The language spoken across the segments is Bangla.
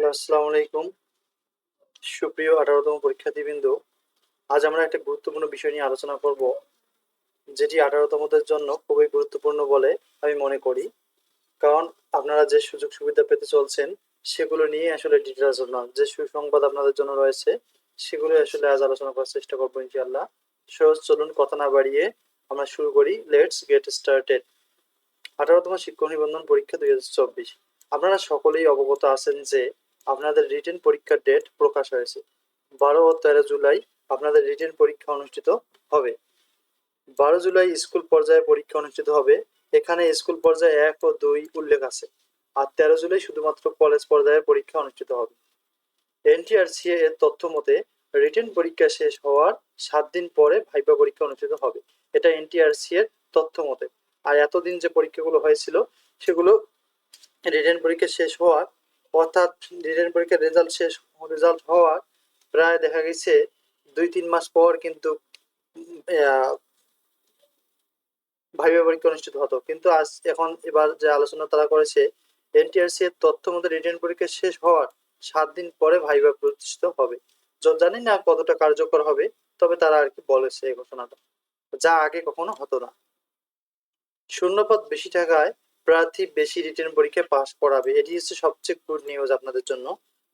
হ্যালো, আসসালামু আলাইকুম। সুপ্রিয় ১৮তম পরীক্ষার্থীবৃন্দ, আজ আমরা একটা গুরুত্বপূর্ণ বিষয় নিয়ে আলোচনা করব, যেটি ১৮তমদের জন্য খুবই গুরুত্বপূর্ণ বলে আমি মনে করি। কারণ আপনারা যে সুযোগ সুবিধা পেতে চলছেন, সেগুলো নিয়ে আসলে ডিটেইলস আলোচনা, যে সুসংবাদ আপনাদের জন্য রয়েছে, সেগুলো আসলে আজ আলোচনা করার চেষ্টা করবো ইনশাআল্লাহ। চলুন কথা না বাড়িয়ে আমরা শুরু করি। Let's get started. ১৮তম শিক্ষক নিবন্ধন পরীক্ষা ২০২৪। আপনারা সকলেই অবগত আছেন যে আপনাদের রিটেন পরীক্ষার ডেট প্রকাশ হয়েছে। ১২ ও ১৩ জুলাই আপনাদের রিটেন পরীক্ষা অনুষ্ঠিত হবে। ১২ জুলাই স্কুল পর্যায়ে পরীক্ষা অনুষ্ঠিত হবে। এখানে স্কুল পর্যায়ে ১ ও ২ উল্লেখ আছে। আর ১৩ জুলাই শুধুমাত্র কলেজ পর্যায়ে পরীক্ষা অনুষ্ঠিত হবে। এনটিআরসি এর তথ্য মতে রিটেন পরীক্ষা শেষ হওয়ার ৭ দিন পরে ভাইভা পরীক্ষা অনুষ্ঠিত হবে। এটা এনটিআরসি এর তথ্য মতে। আর এতদিন যে পরীক্ষাগুলো হয়েছিল, সেগুলো রিটেন পরীক্ষা শেষ হওয়ার, অর্থাৎ রিটেন পরীক্ষার রেজাল্ট হওয়ার প্রায় দেখা গেছে ২-৩ মাস পর কিন্তু ভাইভা পরীক্ষা অনুষ্ঠিত হতো। কিন্তু এবার যে আলোচনা তারা করেছে, এনটিআরসি এর তথ্য মতে রিটেন পরীক্ষা শেষ হওয়ার ৭ দিন পরে ভাইভা প্রতিষ্ঠিত হবে। জানি না কতটা কার্যকর হবে, তবে তারা আর কি বলেছে এই ঘোষণাটা, যা আগে কখনো হতো না। শূন্যপদ বেশি থাকায় প্রার্থী বেশি রিটেন পরীক্ষায় পাস করাবে। এটি হচ্ছে সবচেয়ে গুড নিউজ আপনাদের জন্য,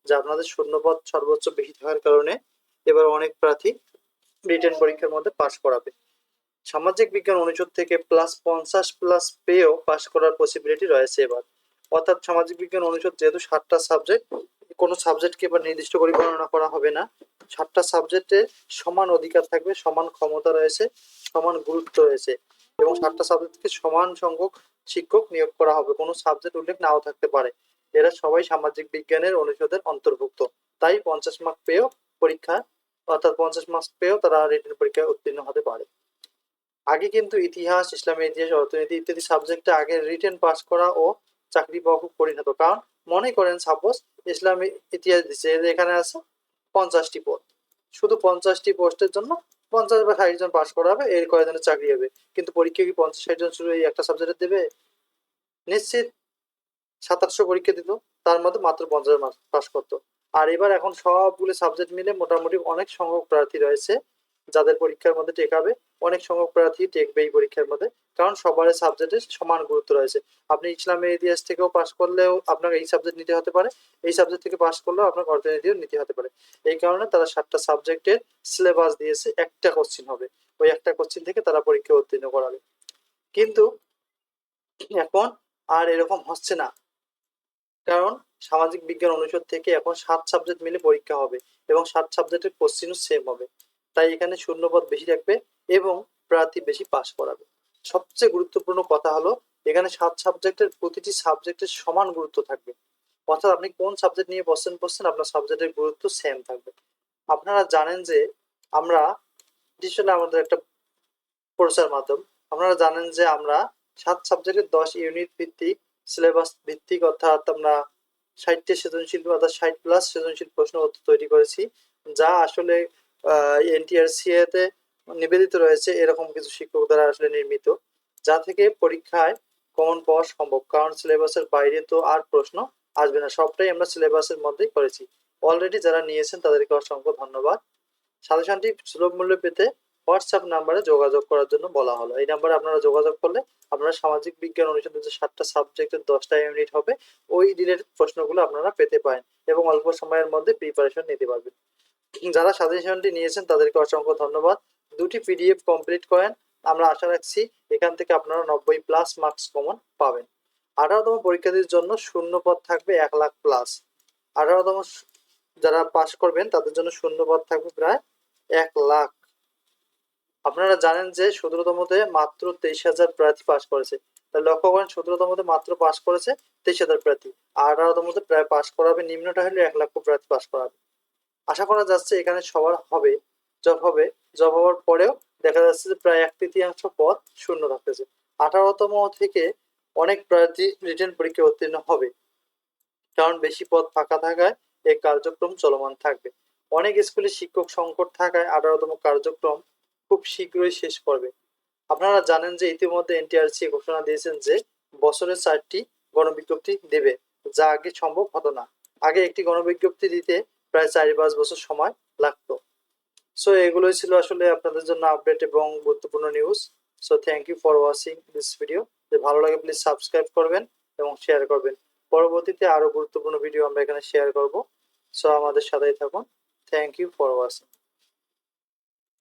যে আপনাদের শূন্যপদ সর্বোচ্চ বেশি থাকার কারণে এবার অনেক প্রার্থী রিটেন পরীক্ষার মধ্যে পাস করাবে। সামাজিক বিজ্ঞান অনুষদ থেকে +৫০ পেয়েও পাস করার পসিবিলিটি রয়েছে এবার। অর্থাৎ সামাজিক বিজ্ঞান অনুষদ যেহেতু ৭টা সাবজেক্ট, কোনো সাবজেক্টকে এবার নির্দিষ্ট করে গণনা করা হবে না। ৭টা সাবজেক্টে সমান অধিকার থাকবে, সমান ক্ষমতা রয়েছে, সমান গুরুত্ব রয়েছে, এবং ৭টা সাবজেক্ট থেকে সমান সংখ্যক শিক্ষক নিয়োগ করা হবে। কোনো সাবজেক্ট উল্লেখ নাও থাকতে পারে। এরা সবাই সামাজিক বিজ্ঞানের অনুষদের অন্তর্ভুক্ত। তাই ৫০ মার্ক পেয়েও পরীক্ষা, অর্থাৎ ৫০ মার্কস পেয়েও তারা রিটেন পরীক্ষায় উত্তীর্ণ হতে পারে। আগে কিন্তু ইতিহাস, ইসলামের ইতিহাস, অর্থনীতি ইত্যাদি সাবজেক্টে আগে রিটেন পাস করা ও চাকরি পাওয়া খুব কঠিন হতো। কারণ মনে করেন সাপোজ ইসলামী ইতিহাস দিচ্ছে, এখানে আছে ৫০টি পদ, শুধু ৫০টি পোস্টের জন্য ৫০ বা ৬০ জন পাস করা হবে, এর কয়েকজনের চাকরি হবে। কিন্তু পরীক্ষা কি ৫০-৬০ জন শুধু এই একটা সাবজেক্টে দেবে? নিশ্চিত ৭-৮০০ পরীক্ষা দিত, তার মধ্যে মাত্র ৫০ মার্ক পাস করতো। আর এখন সবগুলো সাবজেক্ট মিলে মোটামুটি অনেক সংখ্যক প্রার্থী রয়েছে যাদের পরীক্ষার মধ্যে টেকাবে। অনেক সংখ্যক প্রার্থী টেকবে এই পরীক্ষার মধ্যে, কারণ সবার সাবজেক্টের সমান গুরুত্ব রয়েছে। আপনি ইসলামের ইতিহাস থেকেও পাস করলেও আপনাকে এই সাবজেক্ট নিতে হতে পারে, এই সাবজেক্ট থেকে পাস করলেও আপনাকে অর্থনীতিও নিতে হতে পারে। এই কারণে তারা ৭টা সাবজেক্টের সিলেবাস দিয়েছে, একটা কোশ্চিন হবে, ওই একটা কোশ্চিন থেকে তারা পরীক্ষা উত্তীর্ণ করাবে। কিন্তু এখন আর এরকম হচ্ছে না, কারণ সামাজিক বিজ্ঞান অনুষদ থেকে এখন ৭ সাবজেক্ট মিলে পরীক্ষা হবে, এবং ৭ সাবজেক্টের কোশ্চিনও সেম হবে। তাই এখানে শূন্যপদ বেশি থাকবে এবং প্রার্থী বেশি পাস করাবে। সবচেয়ে গুরুত্বপূর্ণ কথা হলো, এখানে ৭ সাবজেক্টের প্রতিটি সাবজেক্টের সমান গুরুত্ব থাকবে। অর্থাৎ আপনি কোন সাবজেক্ট নিয়ে পড়ছেন, আপনার সাবজেক্টের গুরুত্ব সেম থাকবে। আপনারা জানেন যে আমরা ডিজিটাল আমাদের একটা প্রচার মাধ্যম, আপনারা জানেন যে আমরা ৭ সাবজেক্টের ১০ ইউনিট ভিত্তিক সিলেবাস ভিত্তিক, অর্থাৎ আমরা ৬০টি সৃজনশীল, অর্থাৎ ৬০+ সৃজনশীল প্রশ্ন উত্তর তৈরি করেছি, যা আসলে এনটিআরসি তে নিবেদিত রয়েছে এরকম কিছু শিক্ষক দ্বারা আসলে নির্মিত, যা থেকে পরীক্ষায় কমন পাওয়া সম্ভব। কারণ সিলেবাসের বাইরে তো আর প্রশ্ন আসবে না, সবটাই আমরা সিলেবাসের মধ্যেই করেছি। অলরেডি যারা নিয়েছেন তাদেরকে অসংখ্য ধন্যবাদ। সাজেশনটি সুলভ মূল্যে পেতে হোয়াটসঅ্যাপ নাম্বারে যোগাযোগ করার জন্য বলা হলো। এই নাম্বারে আপনারা যোগাযোগ করলে আপনারা সামাজিক বিজ্ঞান অনুষদের যে ৭টা সাবজেক্টের 10টা ইউনিট হবে, ওই রিলেটেড প্রশ্নগুলো আপনারা পেতে পারেন এবং অল্প সময়ের মধ্যে প্রিপারেশন নিতে পারবেন। যারা সাজেশনটি নিয়েছেন তাদেরকে অসংখ্য ধন্যবাদ। 2টি পিডিএফ কমপ্লিট করেন, আমরা আশা রাখছি এখান থেকে আপনারা 90+ মার্কস কমন পাবেন। 18তম পরীক্ষার্থীর জন্য শূন্যপদ থাকবে ১,০০,০০০+। 18তম যারা পাস করবেন তাদের জন্য শূন্যপদ থাকবে প্রায় ১,০০,০০০। আপনারা জানেন যে 17তমতে মাত্র 23,০০০ প্রার্থী পাস করেছে। তাহলে লক্ষ্য করেন, 17তমতে মাত্র পাস করেছে 23,০০০ প্রার্থী, আর 18তমতে প্রায় পাস করাবে, নিম্নটা হলে 1,00,000 প্রার্থী পাস করাবে। আশা করা যাচ্ছে এখানে সবার হবে, জব হবে। জব হওয়ার পরেও দেখা যাচ্ছে যে প্রায় 1/3 পদ শূন্য থাকতেছে। 18তম থেকে অনেক প্রার্থী রিটেন পরীক্ষা উত্তীর্ণ হবে, কারণ বেশি পদ ফাঁকা থাকায় এই কার্যক্রম চলমান থাকবে। অনেক স্কুলে শিক্ষক সংকট থাকায় 18তম কার্যক্রম খুব শীঘ্রই শেষ করবে। আপনারা জানেন যে ইতিমধ্যে এনটিআরসি ঘোষণা দিয়েছেন যে বছরে 4টি গণবিজ্ঞপ্তি দেবে, যা আগে সম্ভব হতো না। আগে একটি গণবিজ্ঞপ্তি দিতে প্রায় 4-5 বছর সময় লাগতো। সো এগুলোই ছিল আসলে আপনাদের জন্য আপডেট এবং গুরুত্বপূর্ণ news. So thank you for watching this video. যদি ভালো লাগে প্লিজ সাবস্ক্রাইব করবেন এবং শেয়ার করবেন। পরবর্তীতে আরো গুরুত্বপূর্ণ ভিডিও আমরা এখানে শেয়ার করব। সো আমাদের সাথেই থাকুন। Thank you for watching.